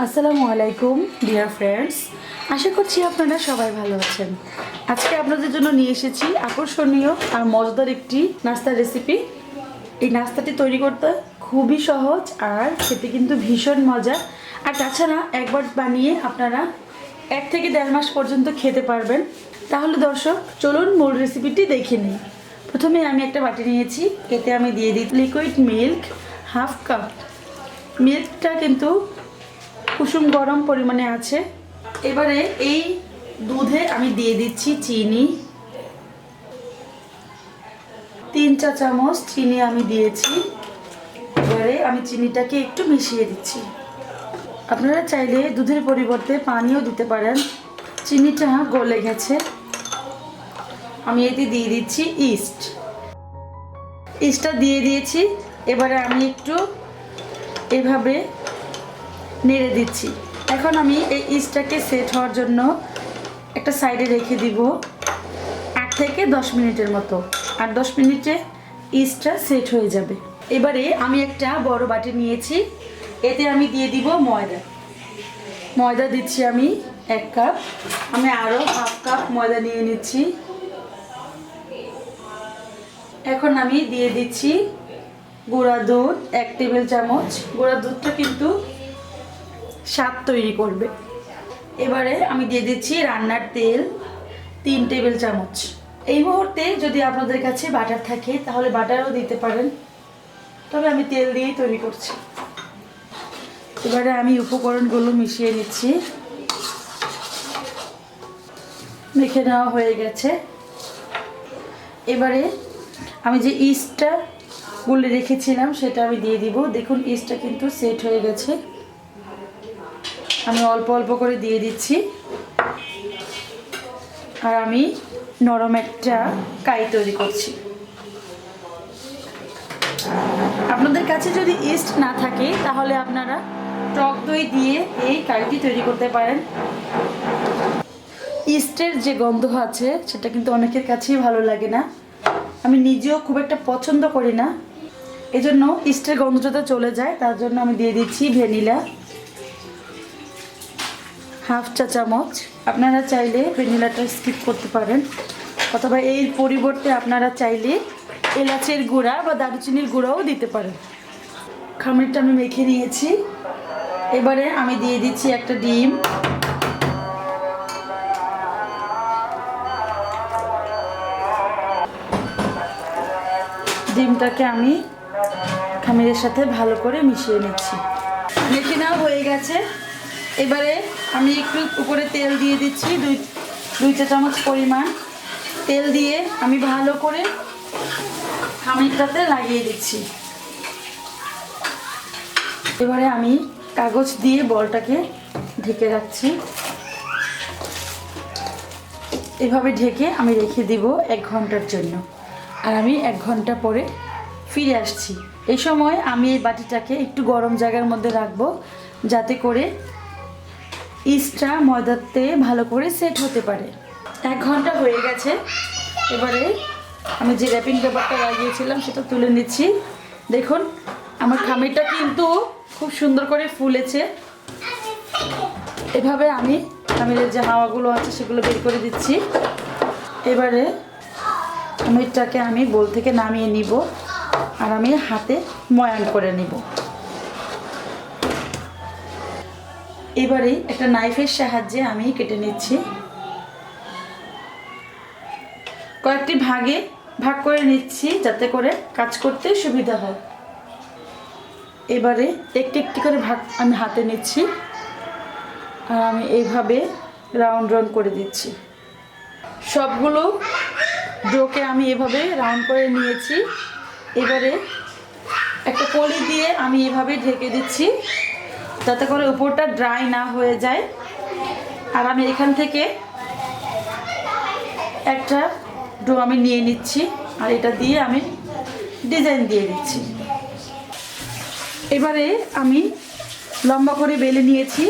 আসসালামু আলাইকুম dear friends, আশা করছি আপনারা সবাই ভালো আছেন। আজকে আপনাদের জন্য নিয়ে এসেছি আকর্ষণীয় আর মজাদার একটি নাস্তার রেসিপি। এই নাস্তাটি তৈরি করতে খুবই সহজ আর খেতে কিন্তু ভীষণ মজা। আর তাছাড়া একবার বানিয়ে আপনারা 1 থেকে 1.5 মাস পর্যন্ত খেতে পারবেন। তাহলে দর্শক চলুন মূল রেসিপিটি দেখে নিই। প্রথমে আমি একটা বাটি নিয়েছি, এতে আমি দিয়ে দিই লিকুইড মিল্ক 1/2 কাপ। মিল্কটা কিন্তু কুসুম গরম পরিমাণে আছে। এবারে এই দুধে আমি দিয়ে দিচ্ছি চিনি, 3 চা চামচ চিনি আমি দিয়েছি। এবারে আমি চিনিটাকে একটু মিশিয়ে দিচ্ছি। আপনারা চাইলে দুধের পরিবর্তে পানিও দিতে পারেন। চিনিটা গলে গেছে, আমি এতে দিয়ে দিচ্ছি ইস্টটা দিয়ে দিয়েছি। এবারে আমি একটু এভাবে নেড়ে দিচ্ছি। এখন আমি এই ইস্টটাকে সেট হওয়ার জন্য একটা সাইডে রেখে দিব 8 থেকে 10 মিনিটের মতো। আর 10 মিনিটে ইস্টটা সেট হয়ে যাবে। এবারে আমি একটা বড় বাটি নিয়েছি, এতে আমি দিয়ে দিব ময়দা দিচ্ছি আমি 1 কাপ। আমি আরও 1/2 কাপ ময়দা নিয়ে নিচ্ছি। এখন আমি দিয়ে দিচ্ছি গুঁড়া দুধ 1 টেবিল চামচ। গুঁড়া দুধটা কিন্তু স্বাদ তৈরি করবে। এবারে আমি দিয়ে দিচ্ছি রান্নার তেল 3 টেবিল চামচ। এই মুহূর্তে যদি আপনাদের কাছে বাটার থাকে তাহলে বাটারও দিতে পারেন, তবে আমি তেল দিয়েই তৈরি করছি। এবারে আমি উপকরণগুলো মিশিয়ে নিচ্ছি। মেখে নেওয়া হয়ে গেছে। এবারে আমি যে ইস্টটা গুলে রেখেছিলাম সেটা আমি দিয়ে দিব। দেখুন ইস্টটা কিন্তু সেট হয়ে গেছে। আমি অল্প অল্প করে দিয়ে দিচ্ছি। আর আমি নরম একটা কাই তৈরি করছি। আপনাদের কাছে যদি ইস্ট না থাকে তাহলে আপনারা টক দই দিয়ে এই কাইটি তৈরি করতে পারেন। ইস্টের যে গন্ধ আছে সেটা কিন্তু অনেকের কাছেই ভালো লাগে না। আমি নিজেও খুব একটা পছন্দ করি না, এজন্য ইস্টের গন্ধটা চলে যায়। তার জন্য আমি দিয়ে দিচ্ছি ভ্যানিলা 1/2 চা চামচ। আপনারা চাইলে ভ্যানিলাটা স্কিপ করতে পারেন, অথবা এর পরিবর্তে আপনারা চাইলে এলাচের গুঁড়া বা দারুচিনির গুঁড়াও দিতে পারেন। খামিরটা আমি মেখে নিয়েছি। এবারে আমি দিয়ে দিচ্ছি একটা ডিম। ডিমটাকে আমি খামিরের সাথে ভালো করে মিশিয়ে নিচ্ছি। মেখে নেওয়া হয়ে গেছে। এবারে আমি একটু উপরে তেল দিয়ে দিচ্ছি, 2 চা চামচ পরিমাণ তেল দিয়ে আমি ভালো করে খামিরটাতে লাগিয়ে দিচ্ছি। এবারে আমি কাগজ দিয়ে বলটাকে ঢেকে রাখছি। এভাবে ঢেকে আমি রেখে দিব 1 ঘন্টার জন্য। আর আমি 1 ঘন্টা পরে ফিরে আসছি। এই সময় আমি এই বাটিটাকে একটু গরম জায়গার মধ্যে রাখবো, যাতে করে ইস্টটা ময়দাতে ভালো করে সেট হতে পারে। 1 ঘন্টা হয়ে গেছে। এবারে আমি যে র্যাপিং পেপারটা লাগিয়েছিলাম সেটা তুলে নিচ্ছি। দেখুন আমার খামিরটা কিন্তু খুব সুন্দর করে ফুলেছে। এভাবে আমি খামিরের যে হাওয়াগুলো আছে সেগুলো বের করে দিচ্ছি। এবারে খামিরটাকে আমি বোল থেকে নামিয়ে নিব আর আমি হাতে ময়ান করে নিব। এবারে একটা নাইফের সাহায্যে আমি কেটে নিচ্ছি। কয়েকটি ভাগে ভাগ করে নিচ্ছি যাতে করে কাজ করতে সুবিধা হয়। এবারে একটি একটি করে ভাগ আমি হাতে নিচ্ছি আর আমি এইভাবে রাউন্ড করে দিচ্ছি। সবগুলো ডোকে আমি এভাবে রাউন্ড করে নিয়েছি। এবারে একটা পলি দিয়ে আমি এভাবে ঢেকে দিচ্ছি যাতে করে উপরটা ড্রাই না হয়ে যায়। আর আমি এখান থেকে একটা ডো আমি নিয়ে নিচ্ছি আর এটা দিয়ে আমি ডিজাইন দিয়ে দিচ্ছি। এবারে আমি লম্বা করে বেলে নিয়েছি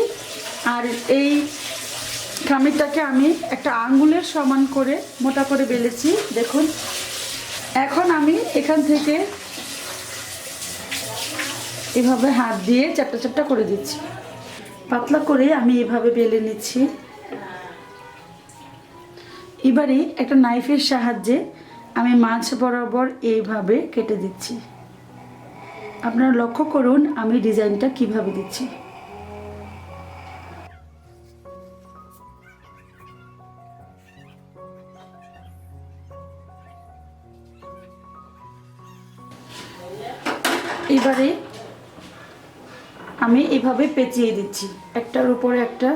আর এই খামিরটাকে আমি একটা আঙ্গুলের সমান করে মোটা করে বেলেছি। দেখুন এখন আমি এখান থেকে এভাবে হাত দিয়ে চ্যাপটা চ্যাপটা করে দিচ্ছি। পাতলা করে আমি এভাবে বেলে নিচ্ছি। এবারে একটা নাইফের সাহায্যে আমি মাছ বরাবর এইভাবে কেটে দিচ্ছি। আপনারা লক্ষ্য করুন আমি ডিজাইনটা কিভাবে দিচ্ছি। এবারে আমি এভাবে পেঁচিয়ে দিচ্ছি একটার উপরে একটা।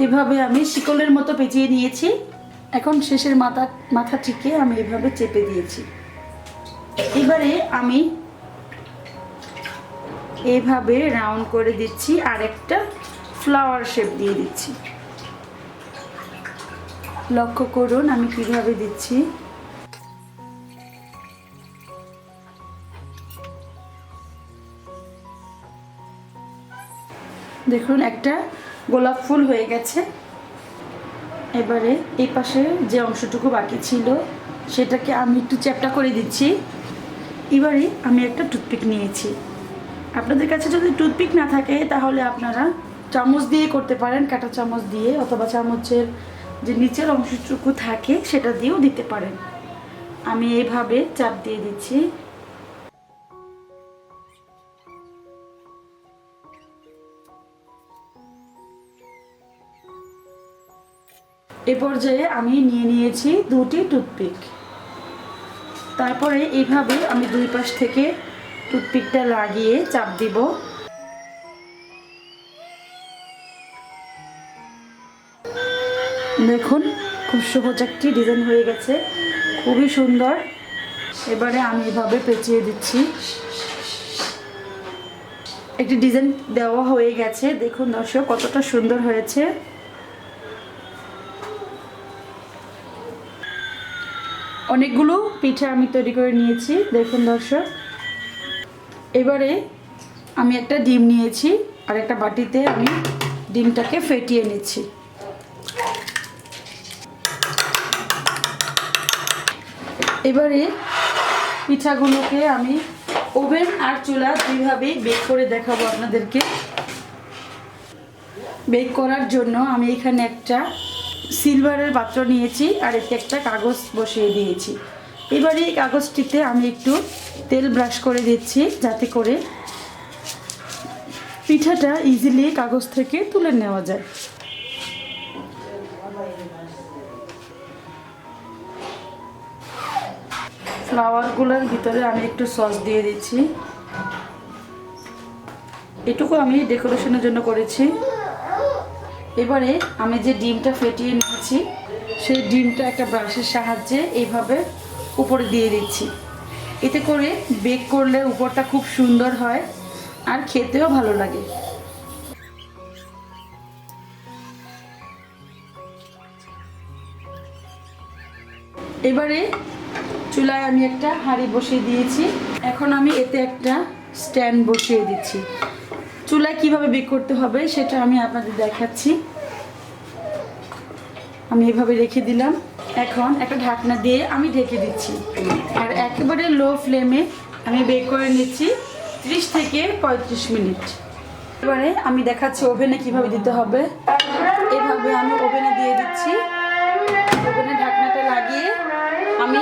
এভাবে আমি শিকলের মতো পেঁচিয়ে নিয়েছি। এখন শেষের মাথাটিকে আমি এভাবে চেপে দিয়েছি। এবারে আমি এভাবে রাউন্ড করে দিচ্ছি আর একটা ফ্লাওয়ার শেপ দিয়ে দিচ্ছি। লক্ষ্য করুন আমি কিভাবে দিচ্ছি। দেখুন একটা গোলাপ ফুল হয়ে গেছে। এবারে এই পাশে যে অংশটুকু বাকি ছিল সেটাকে আমি একটু চ্যাপ্টা করে দিচ্ছি। এবারে আমি একটা টুথপিক নিয়েছি। আপনাদের কাছে যদি টুথপিক না থাকে তাহলে আপনারা চামচ দিয়ে করতে পারেন, কাঁটা চামচ দিয়ে, অথবা চামচের যে নিচের অংশটুকু থাকে সেটা দিয়েও দিতে পারেন। আমি এইভাবে চাপ দিয়ে দিচ্ছি। এ পর্যায়ে আমি নিয়ে নিয়েছি দুটি টুথপিক। তারপরে এইভাবে আমি দুই পাশ থেকে টুথপিকটা লাগিয়ে চাপ দিব। দেখুন খুব সহজ একটি ডিজাইন হয়ে গেছে, খুবই সুন্দর। এবারে আমি এভাবে পেঁচিয়ে দিচ্ছি। একটি ডিজাইন দেওয়া হয়ে গেছে। দেখুন দর্শক কতটা সুন্দর হয়েছে। অনেকগুলো পিঠা আমি তৈরি করে নিয়েছি। দেখুন দর্শক, এবারে আমি একটা ডিম নিয়েছি আর একটা বাটিতে আমি ডিমটাকে ফেটিয়ে নিচ্ছি। এবারে পিঠাগুলোকে আমি ওভেন আর চুলা দুইভাবেই বেক করে দেখাবো আপনাদেরকে। বেক করার জন্য আমি এখানে একটা সিলভারের পাত্র নিয়েছি আর এতে একটা কাগজ বসিয়ে দিয়েছি। এবারে এই কাগজটিতে আমি একটু তেল ব্রাশ করে দিচ্ছি যাতে করে পিঠাটা ইজিলি কাগজ থেকে তুলে নেওয়া যায়। ফ্লাওয়ারগুলোর ভিতরে আমি একটু সস দিয়ে দিচ্ছি। এটুকু আমি ডেকোরেশনের জন্য করেছি। এবারে আমি যে ডিমটা ফেটিয়ে নিয়েছি সেই ডিমটা একটা ব্রাশের সাহায্যে এইভাবে উপরে দিয়ে দিচ্ছি। এতে করে বেক করলে উপরটা খুব সুন্দর হয় আর খেতেও ভালো লাগে। এবারে চুলায় আমি একটা হাঁড়ি বসিয়ে দিয়েছি। এখন আমি এতে একটা স্ট্যান্ড বসিয়ে দিচ্ছি। চুলায় কিভাবে বেক করতে হবে সেটা আমি আপনাদের দেখাচ্ছি। আমি এভাবে রেখে দিলাম। এখন একটা ঢাকনা দিয়ে আমি ঢেকে দিচ্ছি আর একেবারে লো ফ্লেমে আমি বেক করে নিচ্ছি 30 থেকে 35 মিনিট। এবারে আমি দেখাচ্ছি ওভেনে কিভাবে দিতে হবে। এভাবে আমি ওভেনে দিয়ে দিচ্ছি। ওভেনে ঢাকনাটা লাগিয়ে আমি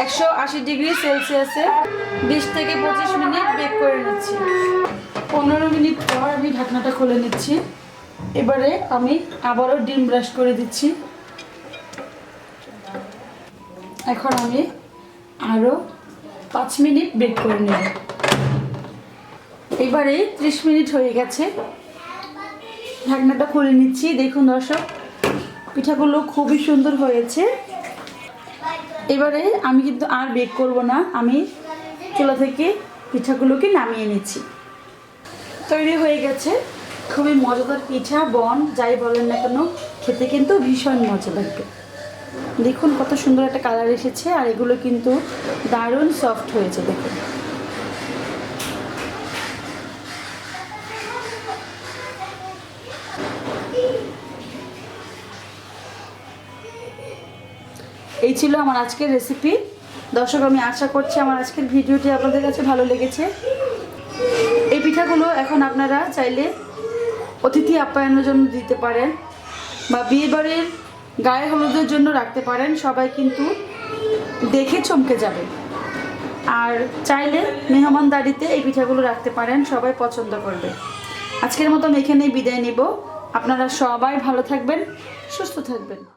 180 ডিগ্রি সেলসিয়াসে 20 থেকে 25 মিনিট বেক করে নিচ্ছি। 15 মিনিট পর আমি ঢাকনাটা খুলে নিচ্ছি। এবারে আমি আবারও ডিম ব্রাশ করে দিচ্ছি। এখন আমি আরও 5 মিনিট বেক করে নেব। এবারে 30 মিনিট হয়ে গেছে। ঢাকনাটা খুলে নিচ্ছি। দেখুন দর্শক পিঠাগুলো খুবই সুন্দর হয়েছে। এবারে আমি কিন্তু আর বেক করব না, আমি চুলা থেকে পিঠাগুলোকে নামিয়ে নিচ্ছি। তৈরি হয়ে গেছে খুবই মজাদার পিঠা, বন যাই বলেন না কেন খেতে কিন্তু ভীষণ মজা লাগবে। দেখুন কত সুন্দর একটা কালার এসেছে আর এগুলো কিন্তু দারুণ সফট হয়েছে। দেখুন এই ছিল আমার আজকের রেসিপি। দর্শক, আমি আশা করছি আমার আজকের ভিডিওটি আপনাদের কাছে ভালো লেগেছে। এই পিঠাগুলো এখন আপনারা চাইলে অতিথি আপ্যায়নের জন্য দিতে পারেন বা বিয়েবাড়ির গায়ে হলুদের জন্য রাখতে পারেন। সবাই কিন্তু দেখে চমকে যাবে। আর চাইলে মেহমানদারিতে এই পিঠাগুলো রাখতে পারেন, সবাই পছন্দ করবে। আজকের মতো আমি এখানেই বিদায় নিব। আপনারা সবাই ভালো থাকবেন, সুস্থ থাকবেন।